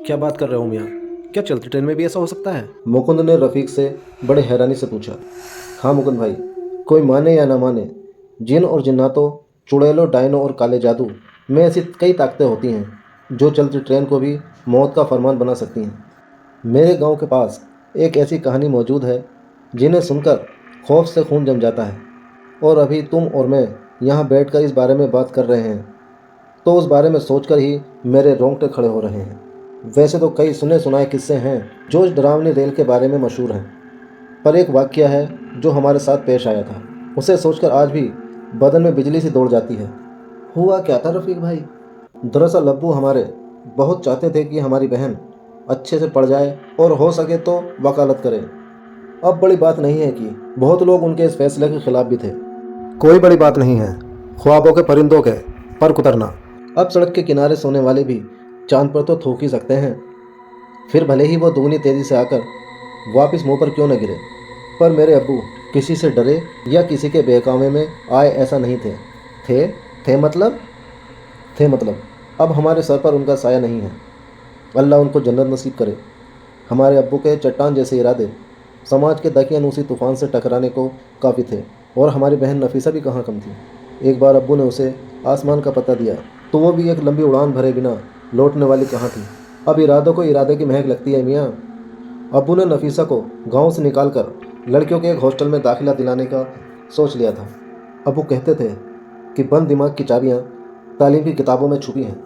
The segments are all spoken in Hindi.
क्या बात कर रहे हो मियाँ? क्या चलती ट्रेन में भी ऐसा हो सकता है? मुकुंद ने रफीक से बड़े हैरानी से पूछा। हाँ मुकुंद भाई, कोई माने या ना माने, जिन और जिन्नातों, चुड़ैलों, डायनों और काले जादू में ऐसी कई ताकतें होती हैं जो चलती ट्रेन को भी मौत का फरमान बना सकती हैं। मेरे गांव के पास एक ऐसी कहानी मौजूद है जिन्हें सुनकर खौफ से खून जम जाता है। और अभी तुम और मैं यहाँ बैठकर इस बारे में बात कर रहे हैं तो उस बारे में सोचकर ही मेरे रोंगटे खड़े हो रहे हैं। वैसे तो कई सुने सुनाए किस्से हैं जो इस डरावनी रेल के बारे में मशहूर हैं, पर एक वाकया है जो हमारे साथ पेश आया था। उसे सोचकर आज भी बदन में बिजली सी दौड़ जाती है। हुआ क्या था रफ़ीक भाई? दरअसल अब्बू हमारे बहुत चाहते थे कि हमारी बहन अच्छे से पढ़ जाए और हो सके तो वकालत करे। अब बड़ी बात नहीं है कि बहुत लोग उनके इस फैसले के खिलाफ भी थे। कोई बड़ी बात नहीं है, ख्वाबों के परिंदों के पर कुतरना। अब सड़क के किनारे सोने वाले भी चांद पर तो थूक ही सकते हैं, फिर भले ही वो दुगनी तेज़ी से आकर वापस मुंह पर क्यों न गिरे। पर मेरे अब्बू किसी से डरे या किसी के बहकावे में आए ऐसा नहीं थे। थे थे मतलब थे मतलब अब हमारे सर पर उनका साया नहीं है। अल्लाह उनको जन्नत नसीब करे। हमारे अब्बू के चट्टान जैसे इरादे समाज के दकियानूसी तूफान से टकराने को काफ़ी थे, और हमारी बहन नफीसा भी कहाँ कम थी। एक बार अब्बू ने उसे आसमान का पता दिया तो वो भी एक लंबी उड़ान भरे बिना लौटने वाली कहाँ थी। अब इरादों को इरादे की महक लगती है मियाँ। अब्बू ने नफीसा को गांव से निकालकर लड़कियों के एक हॉस्टल में दाखिला दिलाने का सोच लिया था। अब्बू कहते थे कि बंद दिमाग की चाबियाँ तालीम की किताबों में छुपी हैं।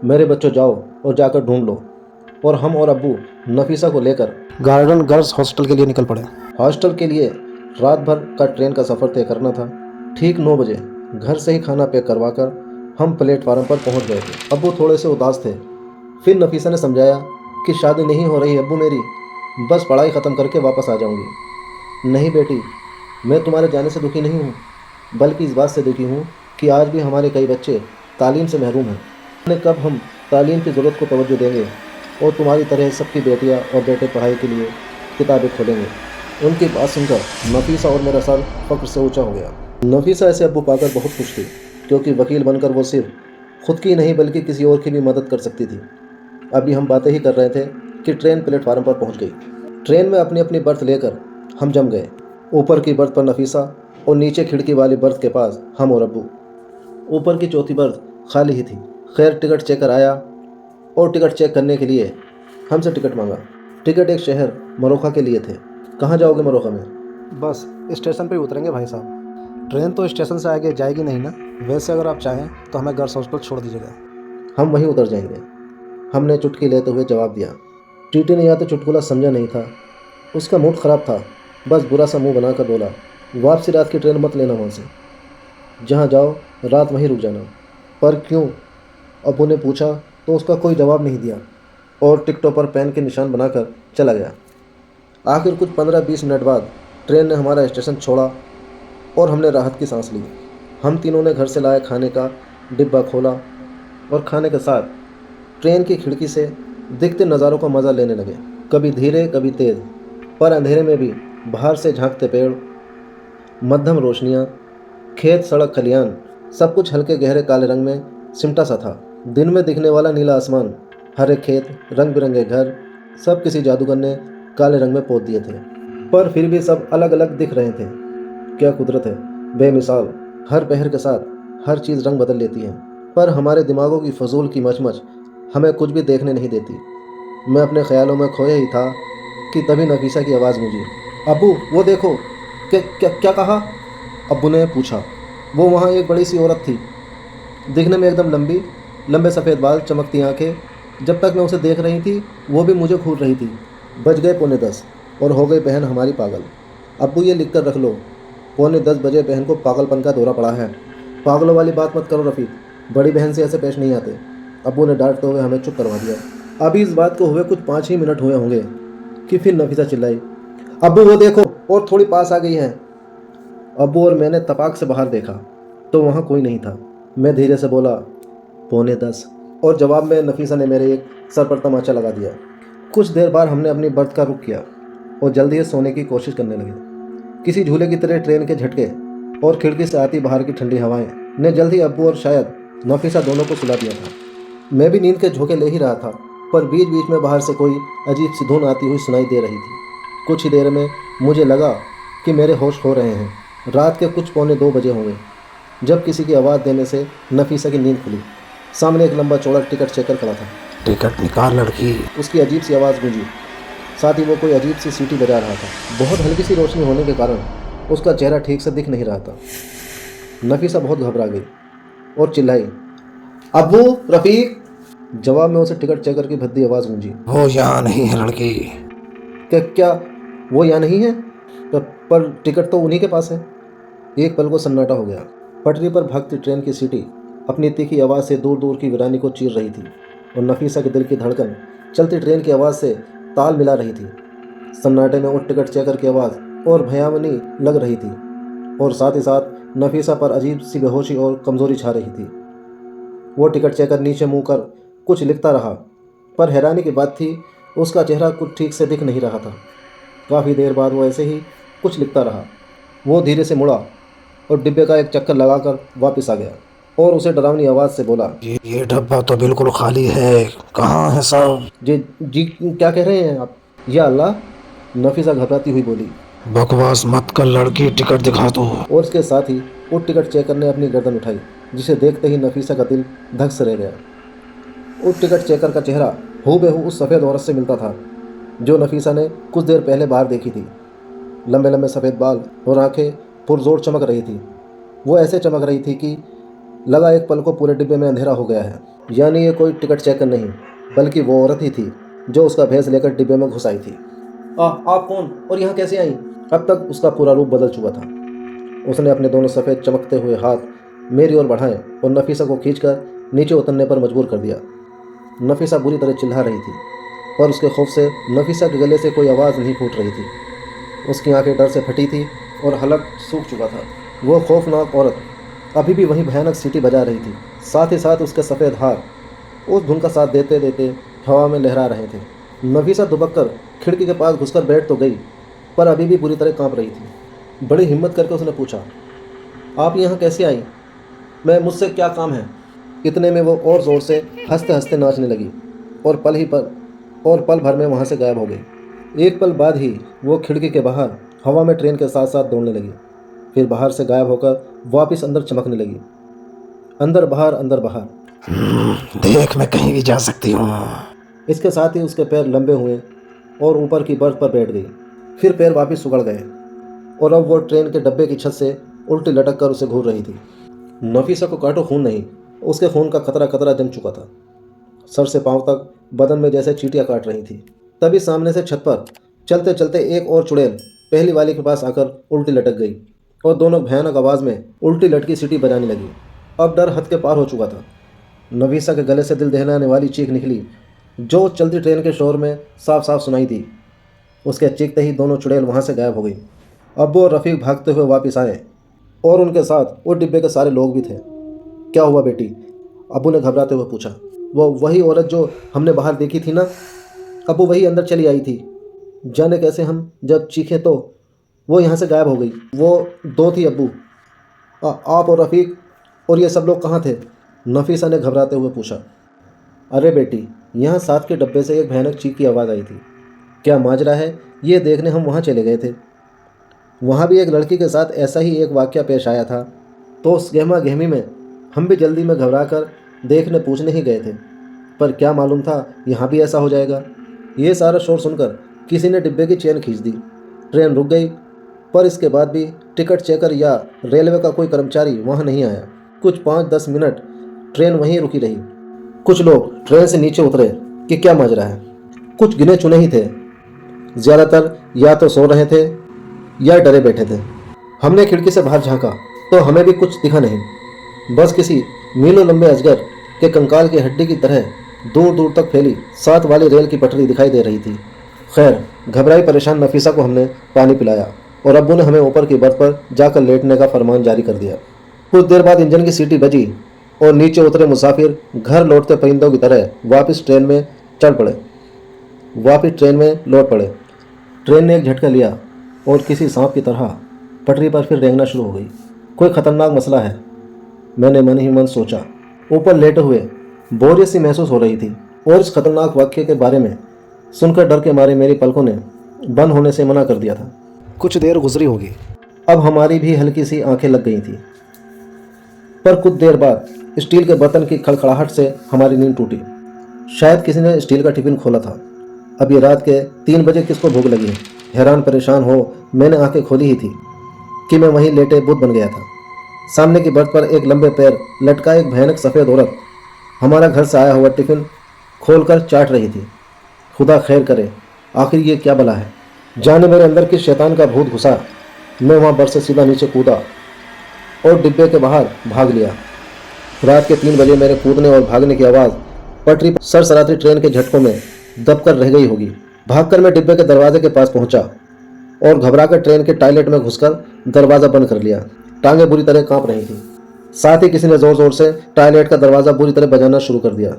मेरे बच्चों जाओ और जाकर ढूंढ लो। और हम और अब्बू नफीसा को लेकर गार्डन गर्ल्स हॉस्टल के लिए निकल पड़े। हॉस्टल के लिए रात भर का ट्रेन का सफ़र तय करना था। ठीक 9 बजे घर से ही खाना पैक करवाकर हम प्लेटफार्म पर पहुंच गए थे। अब्बू थोड़े से उदास थे। फिर नफीसा ने समझाया कि शादी नहीं हो रही अब्बू मेरी, बस पढ़ाई ख़त्म करके वापस आ जाऊंगी। नहीं बेटी, मैं तुम्हारे जाने से दुखी नहीं हूँ, बल्कि इस बात से दुखी हूँ कि आज भी हमारे कई बच्चे तालीम से महरूम हैं। कब हम तालीम की ज़रूरत को तवज्जो देंगे और तुम्हारी तरह सबकी बेटियाँ और बेटे पढ़ाई के लिए किताबें खोलेंगे। उनकी बात सुनकर नफीसा और मेरा सर फक्र से ऊंचा हो गया। नफीसा ऐसे अब्बू पाकर बहुत खुश थी, क्योंकि वकील बनकर वो सिर्फ खुद की नहीं बल्कि किसी और की भी मदद कर सकती थी। अभी हम बातें ही कर रहे थे कि ट्रेन प्लेटफार्म पर पहुंच गई। ट्रेन में अपनी अपनी बर्थ लेकर हम जम गए। ऊपर की बर्थ पर नफीसा और नीचे खिड़की वाली बर्थ के पास हम और अब्बू। ऊपर की चौथी बर्थ खाली ही थी। खैर टिकट चेकर आया और टिकट चेक करने के लिए हमसे टिकट मांगा। टिकट एक शहर मरोखा के लिए थे। कहाँ जाओगे मरोखा में? बस स्टेशन पे ही उतरेंगे भाई साहब। ट्रेन तो स्टेशन से आगे जाएगी नहीं ना। वैसे अगर आप चाहें तो हमें गर्ल्स हॉस्टल छोड़ दीजिएगा। हम वहीं उतर जाएंगे, हमने चुटकी लेते हुए जवाब दिया। टीटी ने या तो चुटकुला समझा नहीं था, उसका मूड ख़राब था, बस बुरा सा मुंह बनाकर बोला, वापसी रात की ट्रेन मत लेना वहाँ से, जहाँ जाओ रात वहीं रुक जाना। पर क्यों? अबू ने पूछा तो उसका कोई जवाब नहीं दिया और टिकटों पर पेन के निशान बनाकर चला गया। आखिर कुछ 15-20 मिनट बाद ट्रेन ने हमारा स्टेशन छोड़ा और हमने राहत की सांस ली। हम तीनों ने घर से लाए खाने का डिब्बा खोला और खाने के साथ ट्रेन की खिड़की से दिखते नज़ारों का मज़ा लेने लगे। कभी धीरे कभी तेज़, पर अंधेरे में भी बाहर से झांकते पेड़, मध्यम रोशनियाँ, खेत, सड़क, खलियान, सब कुछ हल्के गहरे काले रंग में सिमटा सा था। दिन में दिखने वाला नीला आसमान, हरे खेत, रंग बिरंगे घर, सब किसी जादूगर ने काले रंग में पोत दिए थे। पर फिर भी सब अलग अलग दिख रहे थे। क्या कुदरत है, बेमिसाल। हर पहर के साथ हर चीज़ रंग बदल लेती है, पर हमारे दिमागों की फजूल की मचमच हमें कुछ भी देखने नहीं देती। मैं अपने ख्यालों में खोया ही था कि तभी नफीसा की आवाज़ गूंजी। अबू वो देखो। क्या क्या क्या कहा? अब्बू ने पूछा। वो वहाँ एक बड़ी सी औरत थी, दिखने में एकदम लंबी, लंबे सफ़ेद बाल, चमकती आंखें। जब तक मैं उसे देख रही थी वो भी मुझे घूर रही थी। बज गए 9:45 और हो गई बहन हमारी पागल। अब्बू ये लिख कर रख लो, 9:45 बजे बहन को पागलपन का दौरा पड़ा है। पागलों वाली बात मत करो रफ़ीक, बड़ी बहन से ऐसे पेश नहीं आते। अब्बू ने डांटते हुए हमें चुप करवा दिया। अभी इस बात को हुए कुछ 5 ही मिनट हुए होंगे कि फिर नफीसा चिल्लाई, अब्बू वो देखो, और थोड़ी पास आ गई है। अब्बू और मैंने तपाक से बाहर देखा तो वहाँ कोई नहीं था। मैं धीरे से बोला, 9:45, और जवाब में नफीसा ने मेरे एक सर पर तमाचा लगा दिया। कुछ देर बाद हमने अपनी बर्थ का रुख किया और जल्दी से सोने की कोशिश करने लगे। किसी झूले की तरह ट्रेन के झटके और खिड़की से आती बाहर की ठंडी हवाएं ने जल्द ही अब्बू और शायद नफीसा दोनों को सुला दिया था। मैं भी नींद के झोंके ले ही रहा था पर बीच बीच में बाहर से कोई अजीब सी धुन आती हुई सुनाई दे रही थी। कुछ ही देर में मुझे लगा कि मेरे होश हो रहे हैं। रात के कुछ 1:45 होंगे जब किसी की आवाज़ देने से नफीसा की नींद खुली। सामने एक लंबा चौड़ा टिकट चेकर खड़ा था। टिकट निकाल लड़की। उसकी अजीब सी आवाज़ गूंजी, साथ ही वो कोई अजीब सी सीटी बजा रहा था। बहुत हल्की सी रोशनी होने के कारण उसका चेहरा ठीक से दिख नहीं रहा था। नफीसा बहुत घबरा गई और चिल्लाई, अब्बू, रफ़ीक। जवाब में उसे टिकट चेकर की भद्दी आवाज़ गूंजी, वो यहाँ नहीं है लड़की। क्या वो यहाँ नहीं है? पर टिकट तो उन्हीं के पास है। एक पल को सन्नाटा हो गया। पटरी पर भागती ट्रेन की सीटी अपनी तीखी आवाज़ से दूर दूर की वीरानी को चीर रही थी और नफीसा के दिल की धड़कन चलती ट्रेन की आवाज़ से ताल मिला रही थी। सन्नाटे में उस टिकट चेकर की आवाज़ और भयावनी लग रही थी और साथ ही साथ नफीसा पर अजीब सी बेहोशी और कमज़ोरी छा रही थी। वो टिकट चेकर नीचे मुँह कर कुछ लिखता रहा, पर हैरानी की बात थी उसका चेहरा कुछ ठीक से दिख नहीं रहा था। काफ़ी देर बाद वो ऐसे ही कुछ लिखता रहा। वो धीरे से मुड़ा और डिब्बे का एक चक्कर लगाकर वापस आ गया और उसे डरावनी आवाज़ से बोला, ये डब्बा तो बिल्कुल खाली है, कहाँ है सब? जी क्या कह रहे हैं आप? या अल्लाह, नफीसा घबराती हुई बोली। बकवास मत कर लड़की, टिकट दिखा दो। और उसके साथ ही वो टिकट चेकर ने अपनी गर्दन उठाई, जिसे देखते ही नफीसा का दिल धक से रह गया। उस टिकट चेकर का चेहरा हूबहू उस सफ़ेद औरत से मिलता था जो नफीसा ने कुछ देर पहले बाहर देखी थी। लंबे लंबे सफ़ेद बाल और आंखें पुरजोर चमक रही थी। वो ऐसे चमक रही थी कि लगा एक पल को पूरे डिब्बे में अंधेरा हो गया है। यानी ये कोई टिकट चेकर नहीं, बल्कि वो औरत ही थी जो उसका भेस लेकर डिब्बे में घुस आई थी। आप कौन और यहाँ कैसे आई? अब तक उसका पूरा रूप बदल चुका था। उसने अपने दोनों सफ़ेद चमकते हुए हाथ मेरी ओर बढ़ाए और नफीसा को खींचकर नीचे उतरने पर मजबूर कर दिया। नफीसा बुरी तरह चिल्ला रही थी, पर उसके खौफ से नफीसा के गले से कोई आवाज़ नहीं फूट रही थी। उसकी आंखें डर से फटी थी और हलक सूख चुका था। वो खौफनाक औरत अभी भी वही भयानक सीटी बजा रही थी। साथ ही साथ उसके सफ़ेद हाथ उस धुन का साथ देते देते हवा में लहरा रहे थे। नफीसा दुबक कर खिड़की के पास घुसकर बैठ तो गई, पर अभी भी बुरी तरह कांप रही थी। बड़ी हिम्मत करके उसने पूछा, आप यहाँ कैसे आई? मुझसे क्या काम है? इतने में वो और ज़ोर से हंसते हंसते नाचने लगी और पल भर में वहाँ से गायब हो गई। एक पल बाद ही वो खिड़की के बाहर हवा में ट्रेन के साथ साथ दौड़ने लगी, फिर बाहर से गायब होकर वापस अंदर चमकने लगी। अंदर बाहर। देख, मैं कहीं भी जा सकती हूँ। इसके साथ ही उसके पैर लंबे हुए और ऊपर की बर्थ पर बैठ गई। फिर पैर वापस उगड़ गए और अब वो ट्रेन के डब्बे की छत से उल्टी लटक कर उसे घूर रही थी। नफीसा को काटो खून नहीं, उसके खून का कतरा जम चुका था। सर से पांव तक बदन में जैसे चींटियां काट रही थी। तभी सामने से छत पर चलते चलते एक और चुड़ैल पहली वाली के पास आकर उल्टी लटक गई और दोनों भयानक आवाज़ में उल्टी लटकी सीटी बजाने लगी। अब डर हद के पार हो चुका था। नफीसा के गले से दिल दहलाने वाली चीख निकली, जो चलती ट्रेन के शोर में साफ साफ सुनाई दी। उसके चीखते ही दोनों चुड़ैल वहाँ से गायब हो गई। अब्बू और रफ़ीक भागते हुए वापस आए और उनके साथ वो डिब्बे के सारे लोग भी थे। क्या हुआ बेटी? अब्बू ने घबराते हुए पूछा। वो वही औरत जो हमने बाहर देखी थी ना? अब्बू वही अंदर चली आई थी। जाने कैसे हम जब चीखे तो वो यहाँ से गायब हो गई। वो 2 थी अब्बू। आप और रफ़ीक और ये सब लोग कहाँ थे? नफीसा ने घबराते हुए पूछा। अरे बेटी, यहाँ साथ के डब्बे से एक भयानक चीख की आवाज़ आई थी। क्या माजरा है ये देखने हम वहाँ चले गए थे। वहाँ भी एक लड़की के साथ ऐसा ही एक वाक़या पेश आया था, तो उस गहमा गहमी में हम भी जल्दी में घबरा कर देखने पूछने ही गए थे, पर क्या मालूम था यहाँ भी ऐसा हो जाएगा। ये सारा शोर सुनकर किसी ने डिब्बे की चेन खींच दी। ट्रेन रुक गई, पर इसके बाद भी टिकट चेकर या रेलवे का कोई कर्मचारी वहाँ नहीं आया। कुछ 5-10 मिनट ट्रेन वहीं रुकी रही। कुछ लोग ट्रेन से नीचे उतरे कि क्या माजरा है। कुछ गिने चुने ही थे, ज़्यादातर या तो सो रहे थे या डरे बैठे थे। हमने खिड़की से बाहर झांका तो हमें भी कुछ दिखा नहीं, बस किसी मीलों लंबे अजगर के कंकाल की हड्डी की तरह दूर दूर तक फैली 7 वाली रेल की पटरी दिखाई दे रही थी। खैर, घबराई परेशान नफीसा को हमने पानी पिलाया और अब्बू ने हमें ऊपर की बर्थ पर जाकर लेटने का फरमान जारी कर दिया। कुछ देर बाद इंजन की सीटी बजी और नीचे उतरे मुसाफिर घर लौटते परिंदों की तरह वापस ट्रेन में लौट पड़े। ट्रेन ने एक झटका लिया और किसी सांप की तरह पटरी पर फिर रेंगना शुरू हो गई। कोई खतरनाक मसला है, मैंने मन ही मन सोचा। ऊपर लेटे हुए बोरियत सी महसूस हो रही थी। और इस खतरनाक वाक्य के बारे में सुनकर डर के मारे मेरी पलकों ने बंद होने से मना कर दिया था। कुछ देर गुजरी होगी। अब हमारी भी हल्की सी आंखें लग गई थी, पर कुछ देर बाद स्टील के बर्तन की खड़खड़ाहट से हमारी नींद टूटी। शायद किसी ने स्टील का टिफिन खोला था। अब ये रात के 3 बजे किसको भूख लगी है? हैरान परेशान हो मैंने आंखें खोली ही थी कि मैं वहीं लेटे बुद्ध बन गया था। सामने की बर्थ पर एक लंबे पैर लटका एक भयानक सफ़ेद औरत हमारा घर से आया हुआ टिफिन खोलकर चाट रही थी। खुदा खैर करे, आखिर ये क्या भला है? जाने मेरे अंदर किस शैतान का भूत घुसा। मैं वहाँ बर्थ से सीधा नीचे कूदा और डिब्बे के बाहर भाग लिया। रात के 3 बजे मेरे कूदने और भागने की आवाज़ पटरी पर सरसराती ट्रेन के झटकों में दबकर रह गई होगी। भागकर मैं डिब्बे के दरवाजे के पास पहुंचा और घबराकर ट्रेन के टॉयलेट में घुसकर दरवाज़ा बंद कर लिया। टांगें बुरी तरह कांप रही थी। साथ ही किसी ने ज़ोर ज़ोर से टॉयलेट का दरवाज़ा बुरी तरह बजाना शुरू कर दिया।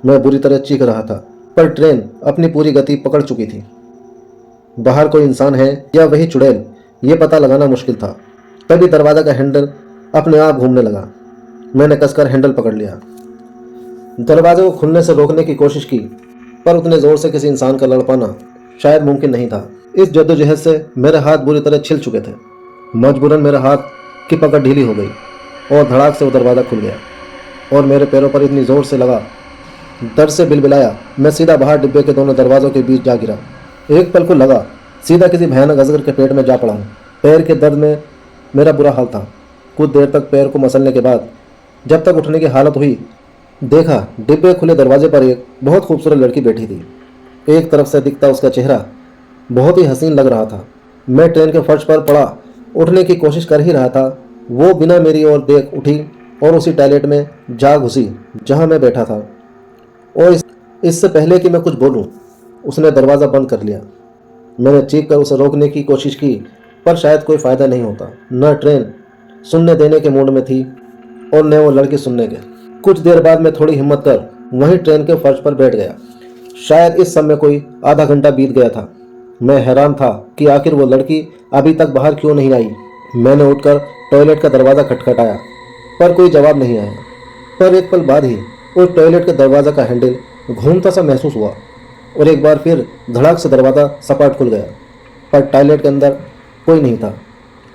मैं बुरी तरह चीख रहा था, पर ट्रेन अपनी पूरी गति पकड़ चुकी थी। बाहर कोई इंसान है या वही चुड़ैल, ये पता लगाना मुश्किल था। तभी दरवाज़ा का हैंडल अपने आप घूमने लगा। मैंने कसकर हैंडल पकड़ लिया। दरवाजे को खुलने से रोकने की कोशिश की, पर उतने ज़ोर से किसी इंसान का लड़ पाना शायद मुमकिन नहीं था। इस जद्दोजहद से मेरे हाथ बुरी तरह छिल चुके थे। मजबूरन मेरे हाथ की पकड़ ढीली हो गई और धड़ाक से वो दरवाज़ा खुल गया और मेरे पैरों पर इतनी ज़ोर से लगा, दर्द से बिलबिलाया। मैं सीधा बाहर डिब्बे के दोनों दरवाज़ों के बीच जा गिरा। एक पल को लगा सीधा किसी भयानक अजगर के पेट में जा पड़ा हूँ। पैर के दर्द में मेरा बुरा हाल था। कुछ देर तक पैर को मसलने के बाद जब तक उठने की हालत हुई, देखा डिब्बे खुले दरवाजे पर एक बहुत खूबसूरत लड़की बैठी थी। एक तरफ से दिखता उसका चेहरा बहुत ही हसीन लग रहा था। मैं ट्रेन के फर्श पर पड़ा उठने की कोशिश कर ही रहा था, वो बिना मेरी ओर देख उठी और उसी टॉयलेट में जा घुसी जहां मैं बैठा था। और इससे पहले कि मैं कुछ बोलूं, उसने दरवाज़ा बंद कर लिया। मैंने चीख कर उसे रोकने की कोशिश की, पर शायद कोई फ़ायदा नहीं होता। न ट्रेन सुनने देने के मूड में थी और न वो लड़की सुनने के। कुछ देर बाद मैं थोड़ी हिम्मत कर वहीं ट्रेन के फर्श पर बैठ गया। शायद इस समय कोई आधा घंटा बीत गया था। मैं हैरान था कि आखिर वो लड़की अभी तक बाहर क्यों नहीं आई। मैंने उठकर टॉयलेट का दरवाज़ा खटखटाया, पर कोई जवाब नहीं आया। पर एक पल बाद ही उस टॉयलेट के दरवाज़ा का हैंडल घूमता सा महसूस हुआ और एक बार फिर धड़ाक से दरवाज़ा सपाट खुल गया, पर टॉयलेट के अंदर कोई नहीं था।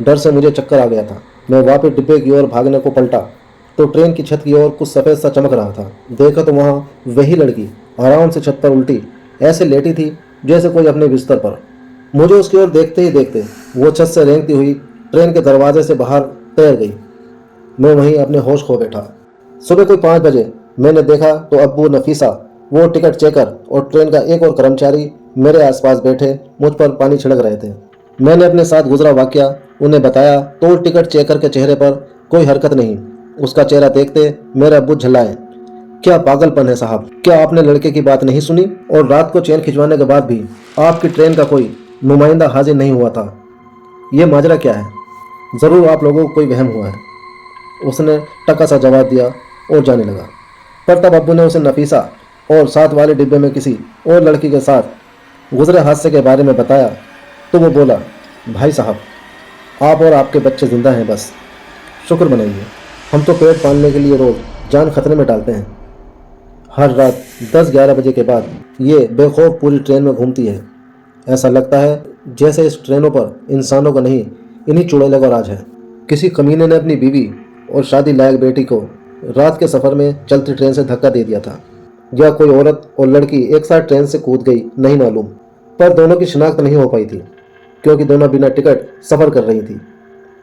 डर से मुझे चक्कर आ गया था। मैं वापस डिब्बे की ओर भागने को पलटा तो ट्रेन की छत की ओर कुछ सफ़ेद सा चमक रहा था। देखा तो वहाँ वही लड़की आराम से छत पर उल्टी ऐसे लेटी थी जैसे कोई अपने बिस्तर पर। मुझे उसकी ओर देखते ही देखते वो छत से रेंगती हुई ट्रेन के दरवाजे से बाहर तैर गई। मैं वहीं अपने होश खो बैठा। सुबह कोई 5 बजे मैंने देखा तो अब्बू, नफीसा, वो टिकट चेकर और ट्रेन का एक और कर्मचारी मेरे आसपास बैठे मुझ पर पानी छिड़क रहे थे। मैंने अपने साथ गुजरा वाकया उन्हें बताया तो टिकट चेकर के चेहरे पर कोई हरकत नहीं। उसका चेहरा देखते मेरे अब्बू झल्लाए, क्या पागलपन है साहब, क्या आपने लड़के की बात नहीं सुनी? और रात को चेन खिंचवाने के बाद भी आपकी ट्रेन का कोई नुमाइंदा हाजिर नहीं हुआ था। ये माजरा क्या है? ज़रूर आप लोगों को कोई वहम हुआ है। उसने टका सा जवाब दिया और जाने लगा। पर तब अब्बू ने उसे नफीसा और साथ वाले डिब्बे में किसी और लड़की के साथ गुजरे हादसे के बारे में बताया तो वो बोला, भाई साहब, आप और आपके बच्चे ज़िंदा हैं, बस शुक्र मनाइए। हम तो पेट पालने के लिए रोज़ जान खतरे में डालते हैं। हर रात 10-11 बजे के बाद ये बेखौफ पूरी ट्रेन में घूमती है। ऐसा लगता है जैसे इस ट्रेनों पर इंसानों का नहीं, इन्हीं चुड़ैलों का राज है। किसी कमीने ने अपनी बीवी और शादी लायक बेटी को रात के सफ़र में चलती ट्रेन से धक्का दे दिया था, या कोई औरत और लड़की एक साथ ट्रेन से कूद गई, नहीं मालूम। पर दोनों की शिनाख्त नहीं हो पाई थी क्योंकि दोनों बिना टिकट सफ़र कर रही थी।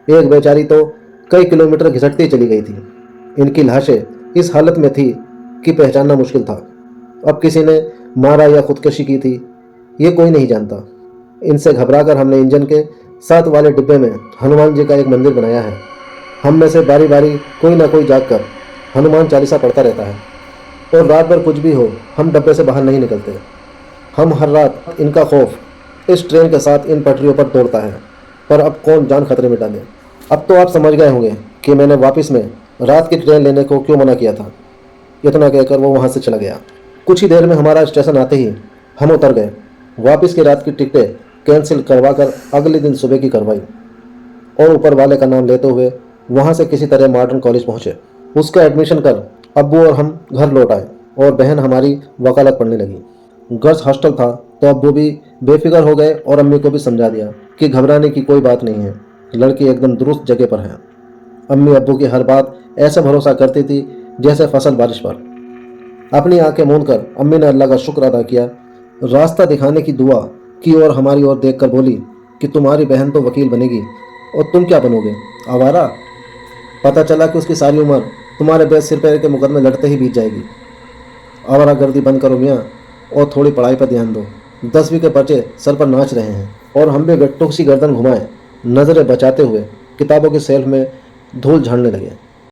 एक बेचारी तो कई किलोमीटर घिसटती चली गई थी। इनकी लाशें इस हालत में थी कि पहचानना मुश्किल था। अब किसी ने मारा या खुदकशी की थी, ये कोई नहीं जानता। इनसे घबराकर हमने इंजन के साथ वाले डिब्बे में हनुमान जी का एक मंदिर बनाया है। हम में से बारी बारी कोई ना कोई जागकर हनुमान चालीसा पढ़ता रहता है और रात भर कुछ भी हो हम डब्बे से बाहर नहीं निकलते। हम हर रात इनका खौफ इस ट्रेन के साथ इन पटरियों पर दौड़ता है, पर अब कौन जान खतरे में डाले। अब तो आप समझ गए होंगे कि मैंने वापस में रात की ट्रेन लेने को क्यों मना किया था। इतना कहकर वो वहाँ से चला गया। कुछ ही देर में हमारा स्टेशन आते ही हम उतर गए। वापस की रात की टिकटें कैंसिल करवा कर अगले दिन सुबह की करवाई और ऊपर वाले का नाम लेते हुए वहाँ से किसी तरह मॉडर्न कॉलेज पहुँचे। उसका एडमिशन कर अब्बू और हम घर लौट आए। और बहन हमारी वकालत पढ़ने लगी। गर्ल्स हॉस्टल था तो अब वो भी बेफिक्र हो गए और अम्मी को भी समझा दिया कि घबराने की कोई बात नहीं है, लड़की एकदम दुरुस्त जगह पर है। अम्मी अब्बू की हर बात ऐसा भरोसा करती थी जैसे फसल बारिश पर। अपनी आंखें मूंदकर अम्मी ने अल्लाह का शुक्र अदा किया, रास्ता दिखाने की दुआ की और हमारी ओर देखकर बोली कि तुम्हारी बहन तो वकील बनेगी और तुम क्या बनोगे, आवारा। पता चला कि उसकी सारी उम्र तुम्हारे बेद सिर पैर के मुकदमे लड़ते ही बीत जाएगी। आवारा गर्दी बंद करो मियाँ और थोड़ी पढ़ाई पर ध्यान दो। 10वीं के पर्चे सर पर नाच रहे हैं और हम भी गट्टों सी गर्दन घुमाए नजरें बचाते हुए किताबों के सेल्फ में धूल झाड़ने लगे।